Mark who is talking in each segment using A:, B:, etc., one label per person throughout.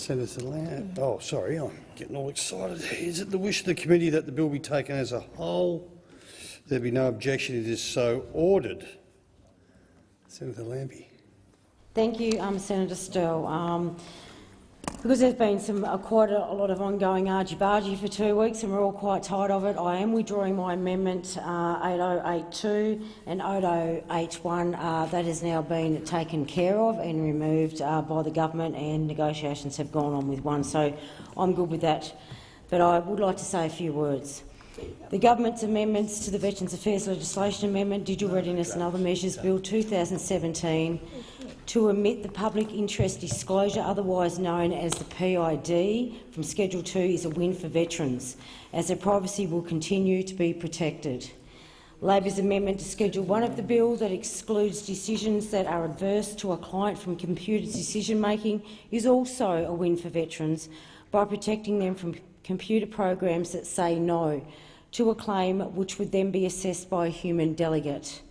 A: Senator Lambie. Oh, sorry, I'm getting all excited. Is it the wish of the committee that the bill be taken as a whole? There be no objection. It is so ordered. Senator Lambie.
B: Thank you, Senator Sterle. Because there's been quite a lot of ongoing argy-bargy for 2 weeks and we're all quite tired of it, I am withdrawing my amendment 8082 and 8081. That has now been taken care of and removed by the government, and negotiations have gone on with one, so I'm good with that. But I would like to say a few words. The government's amendments to the Veterans Affairs Legislation Amendment, Digital Readiness and Other Measures Bill 2017 to omit the public interest disclosure, otherwise known as the PID, from Schedule 2 is a win for veterans, as their privacy will continue to be protected. Labor's amendment to Schedule 1 of the bill that excludes decisions that are adverse to a client from computer decision-making is also a win for veterans by protecting them from computer programs that say no to a claim which would then be assessed by a human delegate.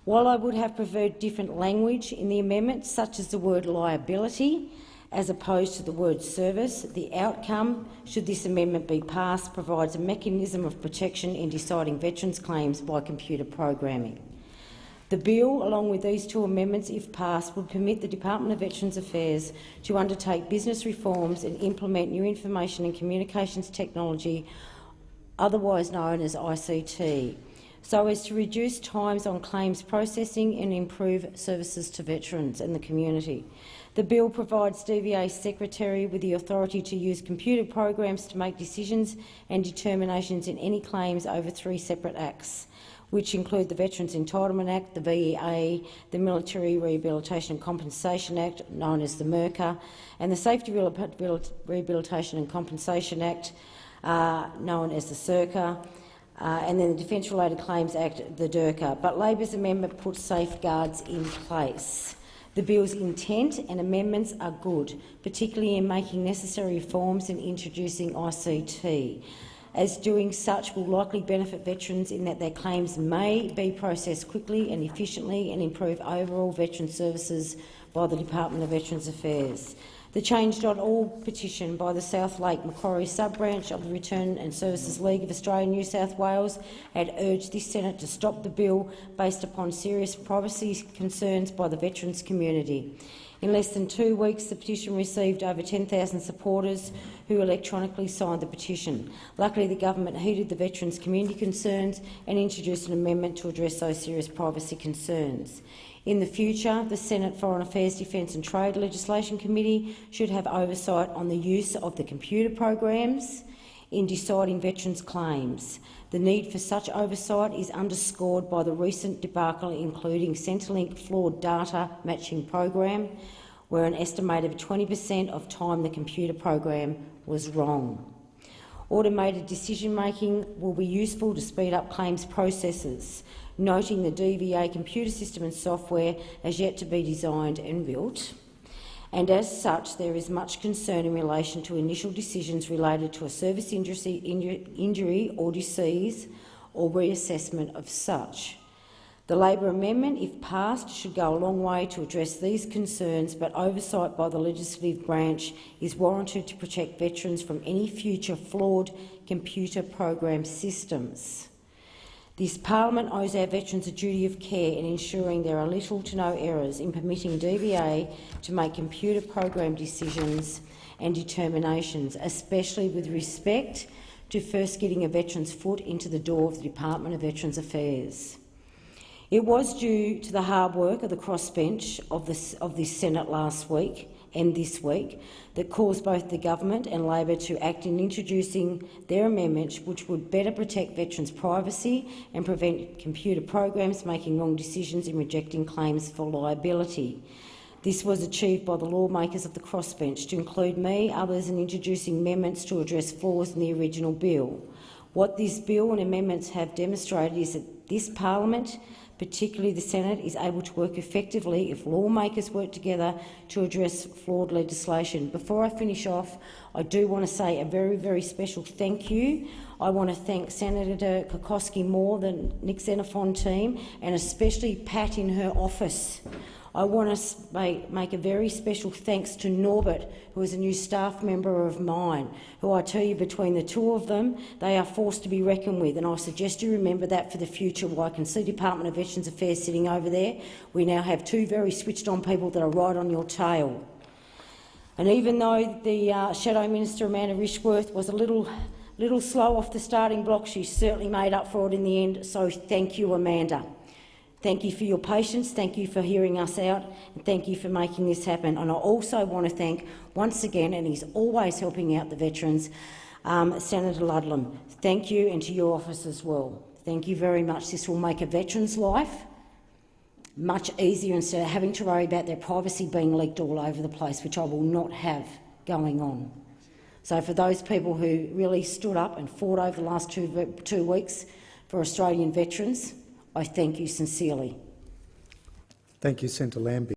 B: While I would have preferred different language in the amendment, such as the word liability as opposed to the word service, the outcome, should this amendment be passed, provides a mechanism of protection in deciding veterans' claims by computer programming. The bill, along with these two amendments, if passed, would permit the Department of Veterans Affairs to undertake business reforms and implement new information and communications technology, otherwise known as ICT, so as to reduce times on claims processing and improve services to veterans and the community. The bill provides DVA Secretary with the authority to use computer programs to make decisions and determinations in any claims over 3 separate acts, which include the Veterans Entitlement Act, the VEA, the Military Rehabilitation and Compensation Act, known as the MERCA, and the Safety Rehabilitation and Compensation Act, known as the SERCA, and then the Defence-Related Claims Act, the DERCA. But Labor's amendment puts safeguards in place. The bill's intent and amendments are good, particularly in making necessary reforms and introducing ICT, as doing such will likely benefit veterans in that their claims may be processed quickly and efficiently and improve overall veteran services by the Department of Veterans Affairs. The Change.org petition by the South Lake Macquarie sub-branch of the Return and Services League of Australia New South Wales had urged this Senate to stop the bill based upon serious privacy concerns by the veterans community. In less than 2 weeks, the petition received over 10,000 supporters who electronically signed the petition. Luckily, the government heeded the veterans' community concerns and introduced an amendment to address those serious privacy concerns. In the future, the Senate Foreign Affairs, Defence and Trade Legislation Committee should have oversight on the use of the computer programs in deciding veterans' claims. The need for such oversight is underscored by the recent debacle, including Centrelink flawed data matching program, where an estimated 20% of time the computer program was wrong. Automated decision-making will be useful to speed up claims processes, noting the DVA computer system and software has yet to be designed and built, and as such there is much concern in relation to initial decisions related to a service injury or disease or reassessment of such. The Labor amendment, if passed, should go a long way to address these concerns, but oversight by the legislative branch is warranted to protect veterans from any future flawed computer program systems. This parliament owes our veterans a duty of care in ensuring there are little to no errors in permitting DVA to make computer program decisions and determinations, especially with respect to first getting a veteran's foot into the door of the Department of Veterans Affairs. It was due to the hard work of the crossbench of this Senate last week and this week that caused both the government and Labor to act in introducing their amendments, which would better protect veterans' privacy and prevent computer programs making wrong decisions in rejecting claims for liability. This was achieved by the lawmakers of the crossbench, to include me, others, in introducing amendments to address flaws in the original bill. What this bill and amendments have demonstrated is that this parliament, particularly the Senate, is able to work effectively if lawmakers work together to address flawed legislation. Before I finish off, I do want to say a very, very special thank you. I want to thank Senator Kokoski more than Nick Xenophon team, and especially Pat in her office. I want to make a very special thanks to Norbert, who is a new staff member of mine, who I tell you, between the two of them, they are forced to be reckoned with, and I suggest you remember that for the future. While I can see Department of Veterans Affairs sitting over there, we now have two very switched-on people that are right on your tail. And even though the Shadow Minister, Amanda Rishworth, was a little slow off the starting block, she certainly made up for it in the end, so thank you, Amanda. Thank you for your patience, thank you for hearing us out, and thank you for making this happen. And I also want to thank, once again, and he's always helping out the veterans, Senator Ludlam. Thank you, and to your office as well. Thank you very much. This will make a veteran's life much easier instead of having to worry about their privacy being leaked all over the place, which I will not have going on. So for those people who really stood up and fought over the last two weeks for Australian veterans, I thank you sincerely.
C: Thank you, Senator Lambie.